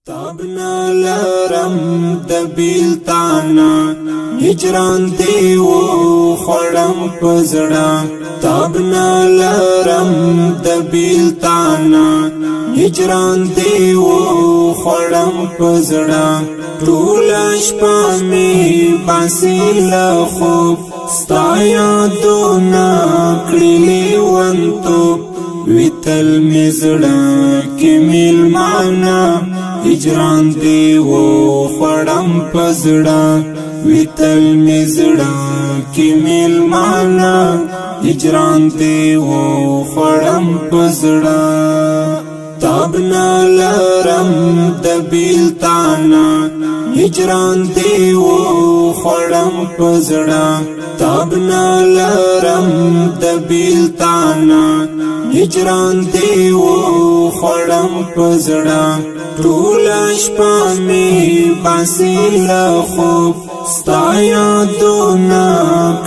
تابنا لرم دبیلتانا هجران دیو خورم پزڑا تابنا لرم دبیلتانا هجران دیو خورم پزڑا طولش پامی باسی لخوب ستایا دونا کڑیلی ونتوب ویتل مزڑا کمیل معنا هجران دیو خورم پزڑا ویتل مزڑا کمیل معنا هجران دیو خورم پزڑا تابنا لرم دبیلتانا هجران دیو خورم پزڑا تابنا لرم دبیلتانا هجران دیو خورم پزڑا طولش پامی باسی لخوب ستایا دونا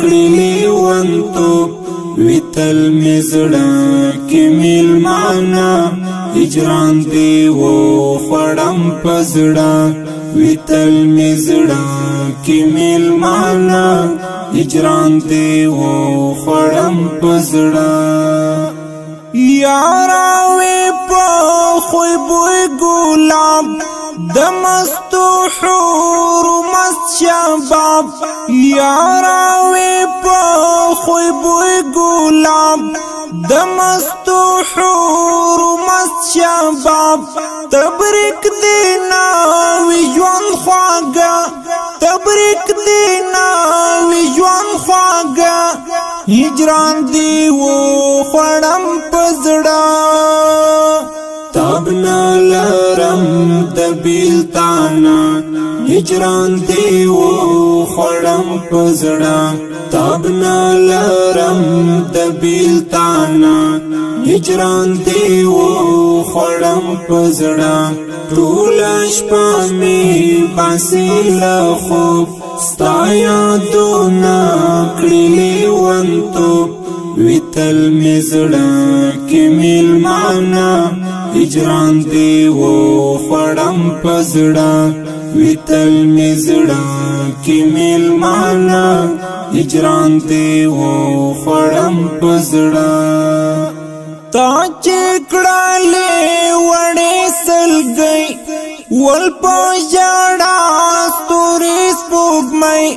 کڑیلی ونتوب ویتل مزڑا کمیل معنا هجران دیو خورم پزڑا ویتل مزڑا کمیل معنا هجران دیو خورم پزڑا یاراوی پا خوی بوی گلاب دمستو حور مست شباب یاراوی پا خوی بوی گلاب دمستو حور مست شباب تبریک دینا وی جوان خواگا تبریک دینا وی جوان خواگا هجران دیو خورم پزڑا تابنا لرم دبیلتانا هجران دیو خورم پزڑا تابنا لرم دبیلتانا هجران دیو خورم پزڑا طولش پامی باسی لخوب ستایا دونا کڑیلی ونتوب ویتل مزڑا کمیل معنا هجران دیو خورم پزڑا ویتل مزڑا کمیل معنا هجران دیو خورم پزڑا تا چکڑا لے وڑے سل گئی والپا جاڑا ستوری سپوگ مئی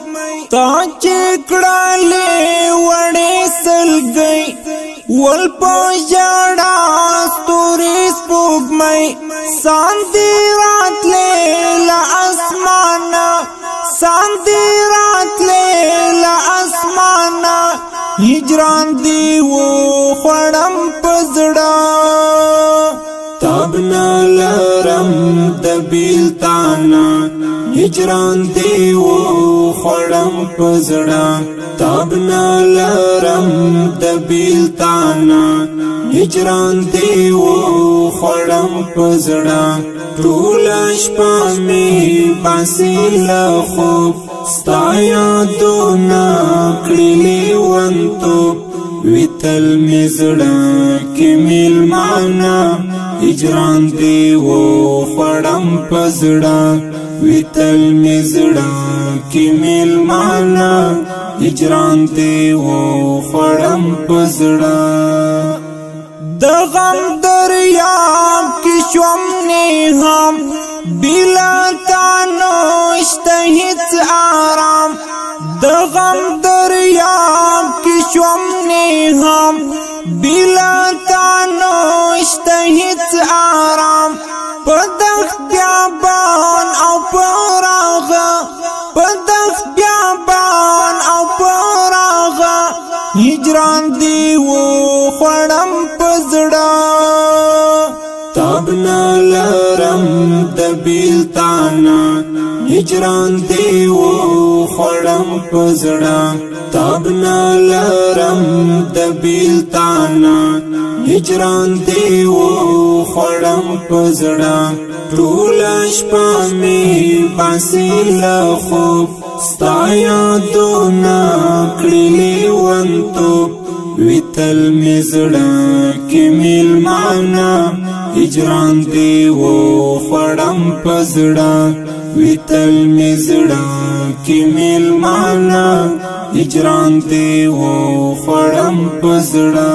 تا چکڑا لے وڑے سل گئی والپا جاڑا ستوری سپوگ مئی ساندی رات لے لا اسمانا ساندی رات لے لا اسمانا هجران دیو خورم پزڑا تابنا لرم دبیلتانا هجران دیو خورم پزڑا تابنا لرم دبیلتانا هجران دیو خورم پزڑا طولش پامی باسی لخوب ستایا دونا کڑیلی ونتوب ویتل مزڑا کمیل معنا هجران دیو خورم پزڑا ویتل مزڑا کمیل معنا هجران دیو خورم پزڑا دغم دریاب کی شومنی ہم بلا تانوشت ہیت آرام دغم دریاب کی شومنی ہم بلا تانوشت ہیت آرام پدخ بیابان او پراغا پدخ بیابان او پراغا هجران دیو خورم پزڑا تابنا لرم دبیلتانا هجران دیو خورم پزڑا تابنا لرم دبیلتانا هجران دیو خورم پزڑا طولش پامی باسی لخوب ستایا دونا کڑیلی ونتوب ویتل مزڑا کمیل معنا هجران دیو خورم پزړه ویتل مزړه کی میلمانا هجران دی و خړم پزړه